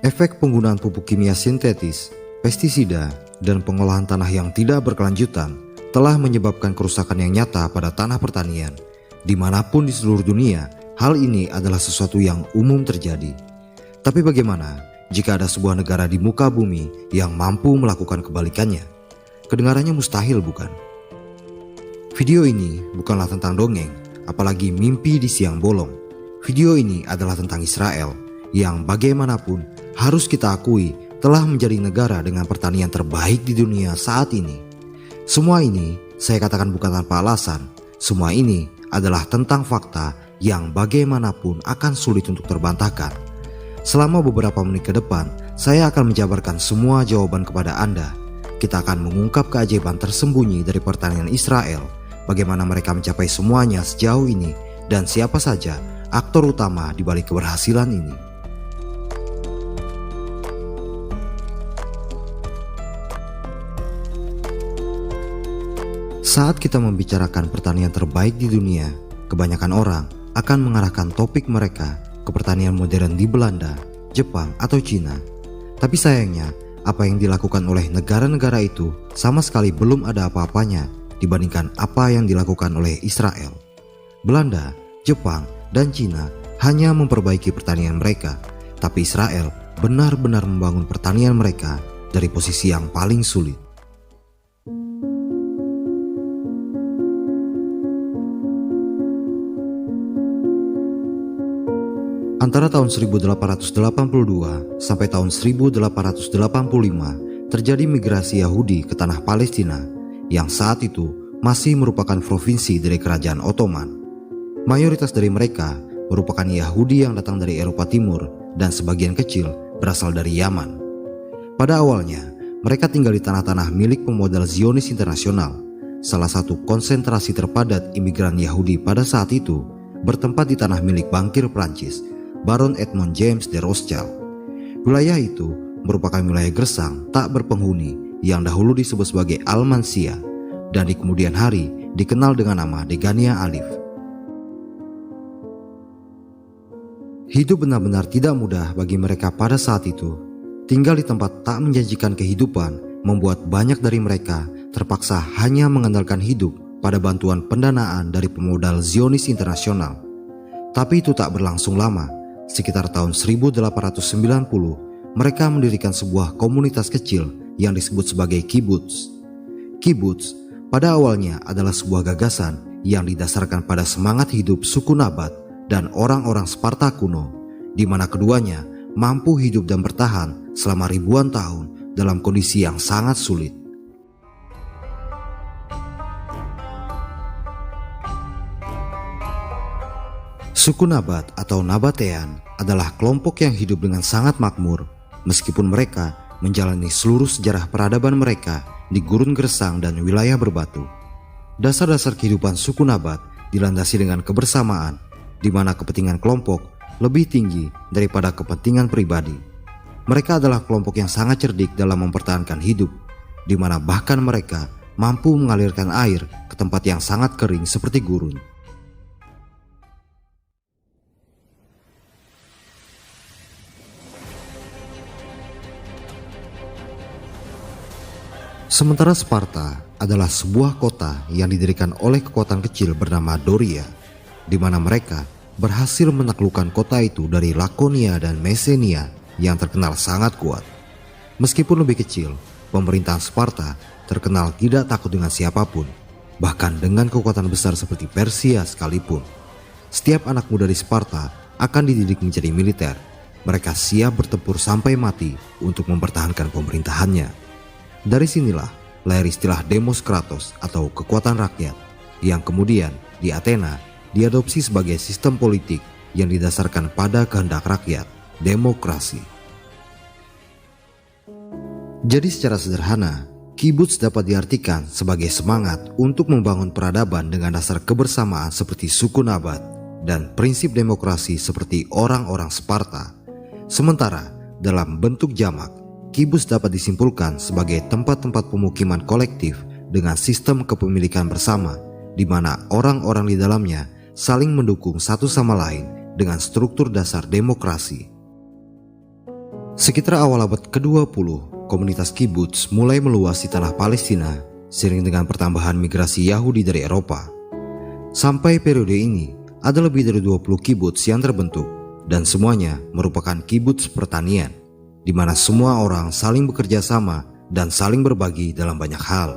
Efek penggunaan pupuk kimia sintetis, pestisida, dan pengolahan tanah yang tidak berkelanjutan telah menyebabkan kerusakan yang nyata pada tanah pertanian. Dimanapun di seluruh dunia, hal ini adalah sesuatu yang umum terjadi. Tapi bagaimana jika ada sebuah negara di muka bumi yang mampu melakukan kebalikannya? Kedengarannya mustahil, bukan? Video ini bukanlah tentang dongeng, apalagi mimpi di siang bolong. Video ini adalah tentang Israel, yang bagaimanapun harus kita akui telah menjadi negara dengan pertanian terbaik di dunia saat ini. Semua ini saya katakan bukan tanpa alasan. Semua ini adalah tentang fakta yang bagaimanapun akan sulit untuk terbantahkan. Selama beberapa menit ke depan, saya akan menjabarkan semua jawaban kepada Anda. Kita akan mengungkap keajaiban tersembunyi dari pertanian Israel, bagaimana mereka mencapai semuanya sejauh ini, dan siapa saja aktor utama di balik keberhasilan ini. Saat kita membicarakan pertanian terbaik di dunia, kebanyakan orang akan mengarahkan topik mereka ke pertanian modern di Belanda, Jepang, atau Cina. Tapi sayangnya, apa yang dilakukan oleh negara-negara itu sama sekali belum ada apa-apanya dibandingkan apa yang dilakukan oleh Israel. Belanda, Jepang, dan Cina hanya memperbaiki pertanian mereka, tapi Israel benar-benar membangun pertanian mereka dari posisi yang paling sulit. Antara tahun 1882 sampai tahun 1885 terjadi migrasi Yahudi ke tanah Palestina yang saat itu masih merupakan provinsi dari kerajaan Ottoman. Mayoritas dari mereka merupakan Yahudi yang datang dari Eropa Timur dan sebagian kecil berasal dari Yaman. Pada awalnya, mereka tinggal di tanah-tanah milik pemodal Zionis Internasional. Salah satu konsentrasi terpadat imigran Yahudi pada saat itu bertempat di tanah milik bankir Prancis, Baron Edmond James de Rothschild. Wilayah itu merupakan wilayah gersang tak berpenghuni yang dahulu disebut sebagai Almansia dan di kemudian hari dikenal dengan nama Degania Alif. Hidup benar-benar tidak mudah bagi mereka pada saat itu. Tinggal di tempat tak menjanjikan kehidupan membuat banyak dari mereka terpaksa hanya mengandalkan hidup pada bantuan pendanaan dari pemodal Zionis Internasional. Tapi itu tak berlangsung lama. Sekitar tahun 1890, mereka mendirikan sebuah komunitas kecil yang disebut sebagai kibbutz. Kibbutz pada awalnya adalah sebuah gagasan yang didasarkan pada semangat hidup suku Nabat dan orang-orang Sparta kuno, di mana keduanya mampu hidup dan bertahan selama ribuan tahun dalam kondisi yang sangat sulit. Suku Nabat atau Nabatean adalah kelompok yang hidup dengan sangat makmur, meskipun mereka menjalani seluruh sejarah peradaban mereka di gurun gersang dan wilayah berbatu. Dasar-dasar kehidupan suku Nabat dilandasi dengan kebersamaan, di mana kepentingan kelompok lebih tinggi daripada kepentingan pribadi. Mereka adalah kelompok yang sangat cerdik dalam mempertahankan hidup, di mana bahkan mereka mampu mengalirkan air ke tempat yang sangat kering seperti gurun. Sementara Sparta adalah sebuah kota yang didirikan oleh kekuatan kecil bernama Doria, di mana mereka berhasil menaklukkan kota itu dari Lakonia dan Mesenia yang terkenal sangat kuat. Meskipun lebih kecil, pemerintahan Sparta terkenal tidak takut dengan siapapun, bahkan dengan kekuatan besar seperti Persia sekalipun. Setiap anak muda di Sparta akan dididik menjadi militer. Mereka siap bertempur sampai mati untuk mempertahankan pemerintahannya. Dari sinilah lahir istilah Demos Kratos atau kekuatan rakyat, yang kemudian di Athena diadopsi sebagai sistem politik yang didasarkan pada kehendak rakyat, demokrasi. Jadi secara sederhana, kibbutz dapat diartikan sebagai semangat untuk membangun peradaban dengan dasar kebersamaan seperti suku Nabat dan prinsip demokrasi seperti orang-orang Sparta. Sementara dalam bentuk jamak, kibbutz dapat disimpulkan sebagai tempat-tempat pemukiman kolektif dengan sistem kepemilikan bersama, di mana orang-orang di dalamnya saling mendukung satu sama lain dengan struktur dasar demokrasi. Sekitar awal abad ke-20, komunitas kibuts mulai meluas di tanah Palestina seiring dengan pertambahan migrasi Yahudi dari Eropa. Sampai periode ini, ada lebih dari 20 kibuts yang terbentuk dan semuanya merupakan kibuts pertanian, di mana semua orang saling bekerja sama dan saling berbagi dalam banyak hal.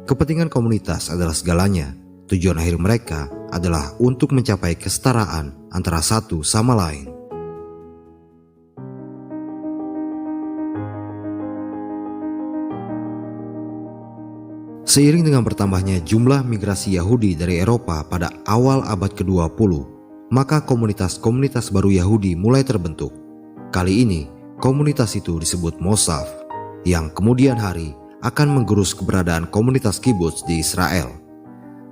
Kepentingan komunitas adalah segalanya. Tujuan akhir mereka adalah untuk mencapai kesetaraan antara satu sama lain. Seiring dengan bertambahnya jumlah migrasi Yahudi dari Eropa pada awal abad ke-20, maka komunitas-komunitas baru Yahudi mulai terbentuk. Kali ini, komunitas itu disebut Mosaf, yang kemudian hari akan menggerus keberadaan komunitas kibuts di Israel.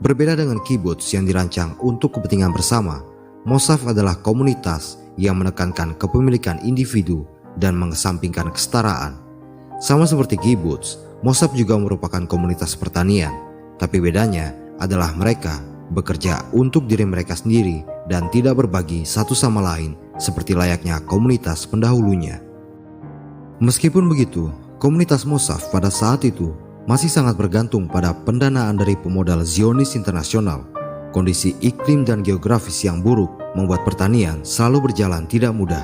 Berbeda dengan kibuts yang dirancang untuk kepentingan bersama, Mosaf adalah komunitas yang menekankan kepemilikan individu dan mengesampingkan kesetaraan. Sama seperti kibuts, Mosaf juga merupakan komunitas pertanian, tapi bedanya adalah mereka bekerja untuk diri mereka sendiri dan tidak berbagi satu sama lain seperti layaknya komunitas pendahulunya. Meskipun begitu, komunitas Mosaf pada saat itu masih sangat bergantung pada pendanaan dari pemodal Zionis internasional. Kondisi iklim dan geografis yang buruk membuat pertanian selalu berjalan tidak mudah.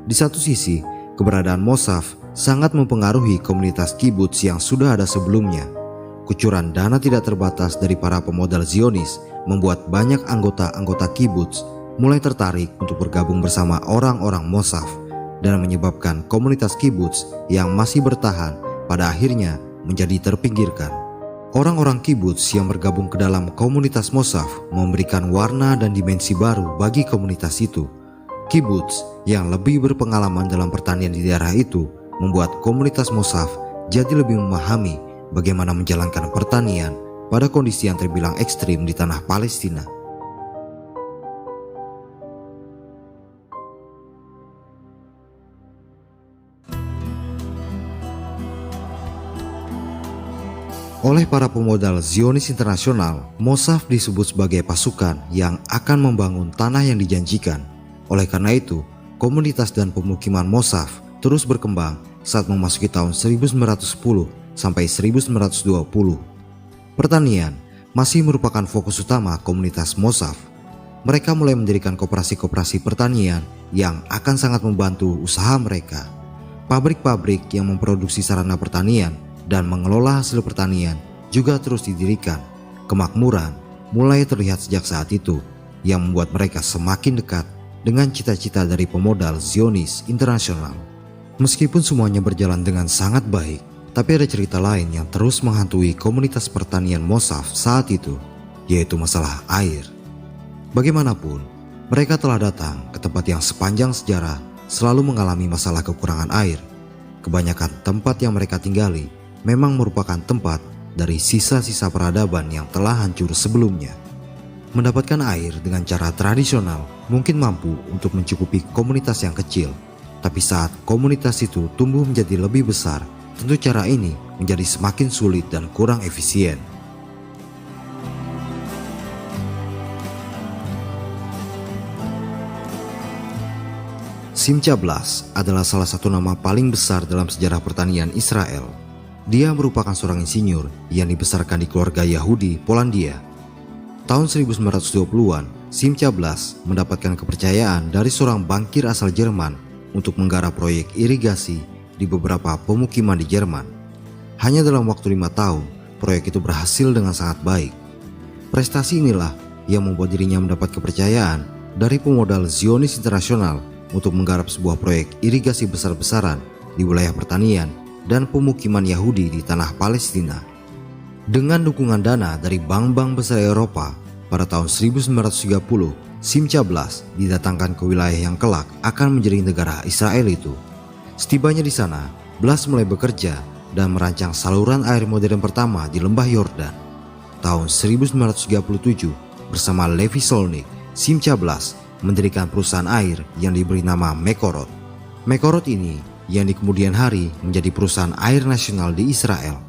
Di satu sisi, keberadaan Mosaf sangat mempengaruhi komunitas kibuts yang sudah ada sebelumnya. Kucuran dana tidak terbatas dari para pemodal Zionis membuat banyak anggota-anggota kibuts mulai tertarik untuk bergabung bersama orang-orang Mosaf dan menyebabkan komunitas kibuts yang masih bertahan pada akhirnya menjadi terpinggirkan. Orang-orang kibuts yang bergabung ke dalam komunitas Mosaf memberikan warna dan dimensi baru bagi komunitas itu. Kibuts yang lebih berpengalaman dalam pertanian di daerah itu membuat komunitas Mosaf jadi lebih memahami bagaimana menjalankan pertanian pada kondisi yang terbilang ekstrim di tanah Palestina. Oleh para pemodal Zionis internasional, Mosaf disebut sebagai pasukan yang akan membangun tanah yang dijanjikan. Oleh karena itu, komunitas dan pemukiman Mosaf terus berkembang saat memasuki tahun 1910 sampai 1920. Pertanian masih merupakan fokus utama komunitas Mosaf. Mereka mulai mendirikan koperasi-koperasi pertanian yang akan sangat membantu usaha mereka. Pabrik-pabrik yang memproduksi sarana pertanian dan mengelola hasil pertanian juga terus didirikan. Kemakmuran mulai terlihat sejak saat itu, yang membuat mereka semakin dekat dengan cita-cita dari pemodal Zionis internasional. Meskipun semuanya berjalan dengan sangat baik, tapi ada cerita lain yang terus menghantui komunitas pertanian Mosaf saat itu, yaitu masalah air. Bagaimanapun, mereka telah datang ke tempat yang sepanjang sejarah selalu mengalami masalah kekurangan air. Kebanyakan tempat yang mereka tinggali memang merupakan tempat dari sisa-sisa peradaban yang telah hancur sebelumnya. Mendapatkan air dengan cara tradisional mungkin mampu untuk mencukupi komunitas yang kecil, tapi saat komunitas itu tumbuh menjadi lebih besar, tentu cara ini menjadi semakin sulit dan kurang efisien. Simcha Blas adalah salah satu nama paling besar dalam sejarah pertanian Israel. Dia merupakan seorang insinyur yang dibesarkan di keluarga Yahudi Polandia. Tahun 1920-an, Simcha Blas mendapatkan kepercayaan dari seorang bankir asal Jerman untuk menggarap proyek irigasi di beberapa pemukiman di Jerman. Hanya dalam waktu 5 tahun, proyek itu berhasil dengan sangat baik. Prestasi inilah yang membuat dirinya mendapat kepercayaan dari pemodal Zionis internasional untuk menggarap sebuah proyek irigasi besar-besaran di wilayah pertanian dan pemukiman Yahudi di tanah Palestina. Dengan dukungan dana dari bank-bank besar Eropa, pada tahun 1930, Simcha Blas didatangkan ke wilayah yang kelak akan menjadi negara Israel itu. Setibanya di sana, Blas mulai bekerja dan merancang saluran air modern pertama di lembah Yordan. Tahun 1937, bersama Levi Solnik, Simcha Blas mendirikan perusahaan air yang diberi nama Mekorot. Mekorot ini yang di kemudian hari menjadi perusahaan air nasional di Israel.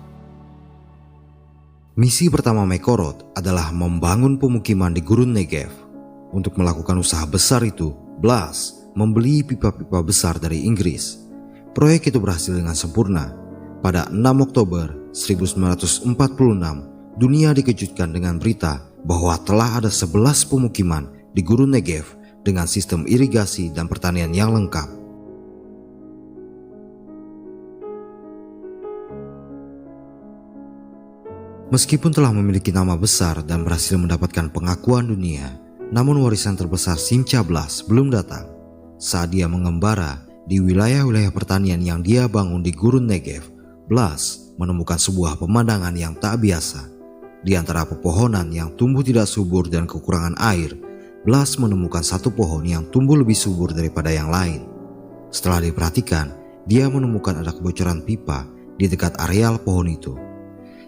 Misi pertama Mekorot adalah membangun pemukiman di Gurun Negev. Untuk melakukan usaha besar itu, Blas membeli pipa-pipa besar dari Inggris. Proyek itu berhasil dengan sempurna. Pada 6 Oktober 1946, dunia dikejutkan dengan berita bahwa telah ada 11 pemukiman di Gurun Negev dengan sistem irigasi dan pertanian yang lengkap. Meskipun telah memiliki nama besar dan berhasil mendapatkan pengakuan dunia, namun warisan terbesar Simcha Blas belum datang. Saat dia mengembara di wilayah-wilayah pertanian yang dia bangun di Gurun Negev, Blas menemukan sebuah pemandangan yang tak biasa. Di antara pepohonan yang tumbuh tidak subur dan kekurangan air, Blas menemukan satu pohon yang tumbuh lebih subur daripada yang lain. Setelah diperhatikan, dia menemukan ada kebocoran pipa di dekat areal pohon itu.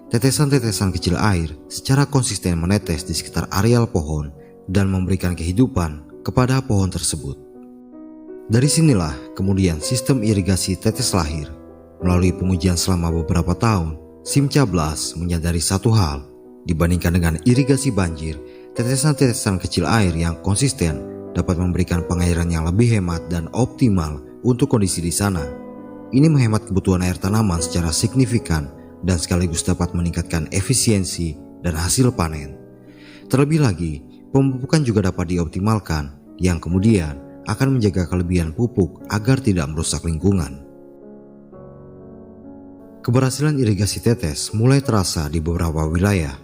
Tetesan-tetesan kecil air secara konsisten menetes di sekitar areal pohon dan memberikan kehidupan kepada pohon tersebut. Dari sinilah kemudian sistem irigasi tetes lahir. Melalui pengujian selama beberapa tahun, Simcha Blas menyadari satu hal. Dibandingkan dengan irigasi banjir, tetesan-tetesan kecil air yang konsisten dapat memberikan pengairan yang lebih hemat dan optimal untuk kondisi di sana. Ini menghemat kebutuhan air tanaman secara signifikan dan sekaligus dapat meningkatkan efisiensi dan hasil panen. Terlebih lagi, pemupukan juga dapat dioptimalkan yang kemudian akan menjaga kelebihan pupuk agar tidak merusak lingkungan. Keberhasilan irigasi tetes mulai terasa di beberapa wilayah.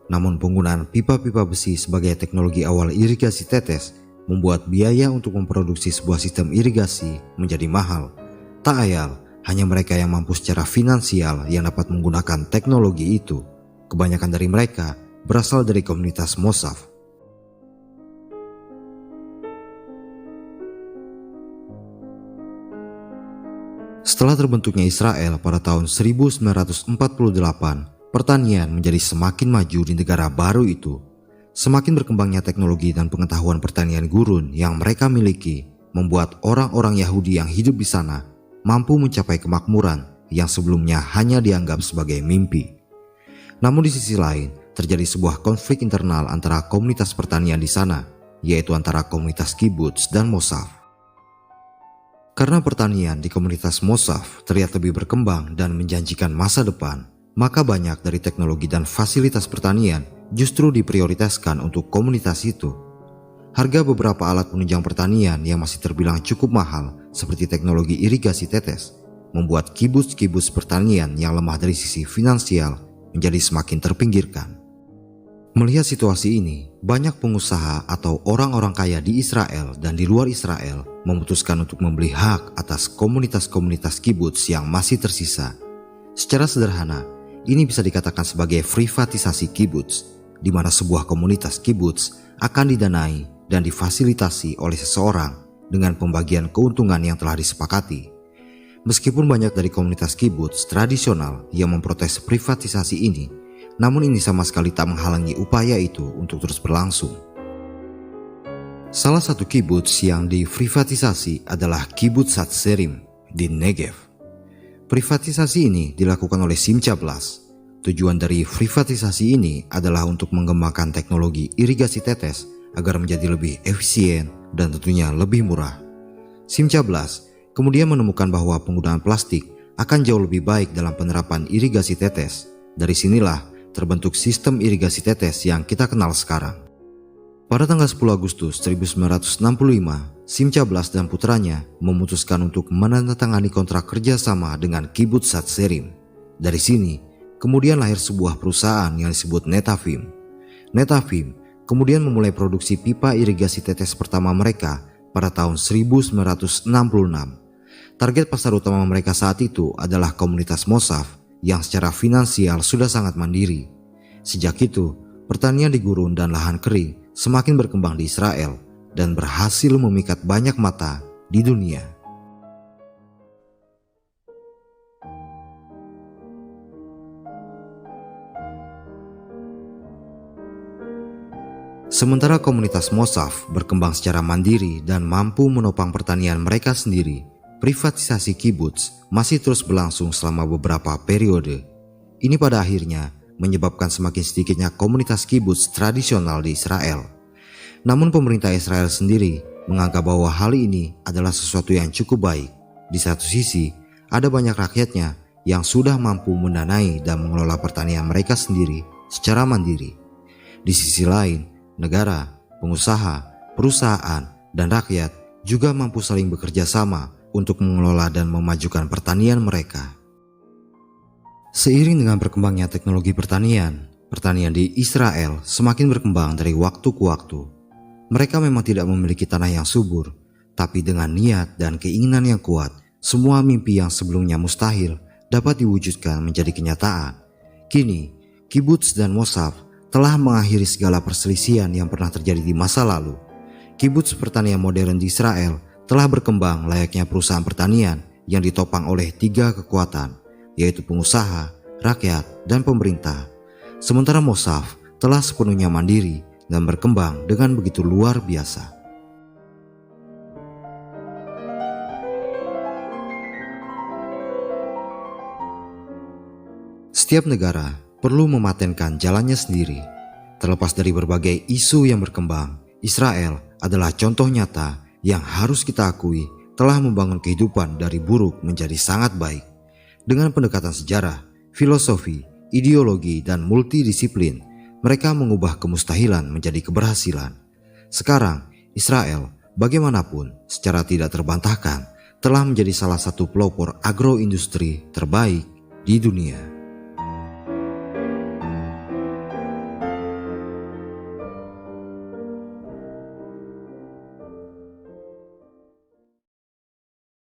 Namun penggunaan pipa-pipa besi sebagai teknologi awal irigasi tetes membuat biaya untuk memproduksi sebuah sistem irigasi menjadi mahal. Tak ayal, hanya mereka yang mampu secara finansial yang dapat menggunakan teknologi itu. Kebanyakan dari mereka berasal dari komunitas Mosav. Setelah terbentuknya Israel pada tahun 1948, pertanian menjadi semakin maju di negara baru itu. Semakin berkembangnya teknologi dan pengetahuan pertanian gurun yang mereka miliki membuat orang-orang Yahudi yang hidup di sana mampu mencapai kemakmuran yang sebelumnya hanya dianggap sebagai mimpi. Namun di sisi lain, terjadi sebuah konflik internal antara komunitas pertanian di sana, yaitu antara komunitas kibbutz dan Mosav. Karena pertanian di komunitas Mosav terlihat lebih berkembang dan menjanjikan masa depan, maka banyak dari teknologi dan fasilitas pertanian justru diprioritaskan untuk komunitas itu. Harga beberapa alat penunjang pertanian yang masih terbilang cukup mahal, seperti teknologi irigasi tetes, membuat kibbutz-kibbutz pertanian yang lemah dari sisi finansial menjadi semakin terpinggirkan. Melihat situasi ini, banyak pengusaha atau orang-orang kaya di Israel dan di luar Israel memutuskan untuk membeli hak atas komunitas-komunitas kibbutz yang masih tersisa. Secara sederhana, ini bisa dikatakan sebagai privatisasi kibbutz, di mana sebuah komunitas kibbutz akan didanai dan difasilitasi oleh seseorang dengan pembagian keuntungan yang telah disepakati. Meskipun banyak dari komunitas kibbutz tradisional yang memprotes privatisasi ini, namun ini sama sekali tak menghalangi upaya itu untuk terus berlangsung. Salah satu kibbutz yang diprivatisasi adalah Kibbutz Hatzerim di Negev. Privatisasi ini dilakukan oleh Simcha Blas. Tujuan dari privatisasi ini adalah untuk mengembangkan teknologi irigasi tetes agar menjadi lebih efisien dan tentunya lebih murah. Simcha Blas kemudian menemukan bahwa penggunaan plastik akan jauh lebih baik dalam penerapan irigasi tetes. Dari sinilah terbentuk sistem irigasi tetes yang kita kenal sekarang. Pada tanggal 10 Agustus 1965, Simcha Blas dan putranya memutuskan untuk menandatangani kontrak kerjasama dengan Kibbutz Hatzerim. Dari sini, kemudian lahir sebuah perusahaan yang disebut Netafim. Netafim kemudian memulai produksi pipa irigasi tetes pertama mereka pada tahun 1966. Target pasar utama mereka saat itu adalah komunitas Mosav yang secara finansial sudah sangat mandiri. Sejak itu, pertanian di gurun dan lahan kering semakin berkembang di Israel dan berhasil memikat banyak mata di dunia. Sementara komunitas Mosav berkembang secara mandiri dan mampu menopang pertanian mereka sendiri, privatisasi kibbutz masih terus berlangsung selama beberapa periode. Ini pada akhirnya menyebabkan semakin sedikitnya komunitas kibbutz tradisional di Israel. Namun pemerintah Israel sendiri menganggap bahwa hal ini adalah sesuatu yang cukup baik. Di satu sisi, ada banyak rakyatnya yang sudah mampu mendanai dan mengelola pertanian mereka sendiri secara mandiri. Di sisi lain, negara, pengusaha, perusahaan, dan rakyat juga mampu saling bekerja sama untuk mengelola dan memajukan pertanian mereka. Seiring dengan berkembangnya teknologi pertanian di Israel semakin berkembang dari waktu ke waktu. Mereka memang tidak memiliki tanah yang subur, tapi dengan niat dan keinginan yang kuat, semua mimpi yang sebelumnya mustahil dapat diwujudkan menjadi kenyataan. Kini, kibbutz dan moshav telah mengakhiri segala perselisihan yang pernah terjadi di masa lalu. Kibbutz pertanian modern di Israel telah berkembang layaknya perusahaan pertanian yang ditopang oleh 3 kekuatan, yaitu pengusaha, rakyat, dan pemerintah. Sementara moshav telah sepenuhnya mandiri dan berkembang dengan begitu luar biasa. Setiap negara perlu mematenkan jalannya sendiri. Terlepas dari berbagai isu yang berkembang, Israel adalah contoh nyata yang harus kita akui telah membangun kehidupan dari buruk menjadi sangat baik. Dengan pendekatan sejarah, filosofi, ideologi, dan multidisiplin, mereka mengubah kemustahilan menjadi keberhasilan. Sekarang, Israel, bagaimanapun, secara tidak terbantahkan, telah menjadi salah satu pelopor agroindustri terbaik di dunia.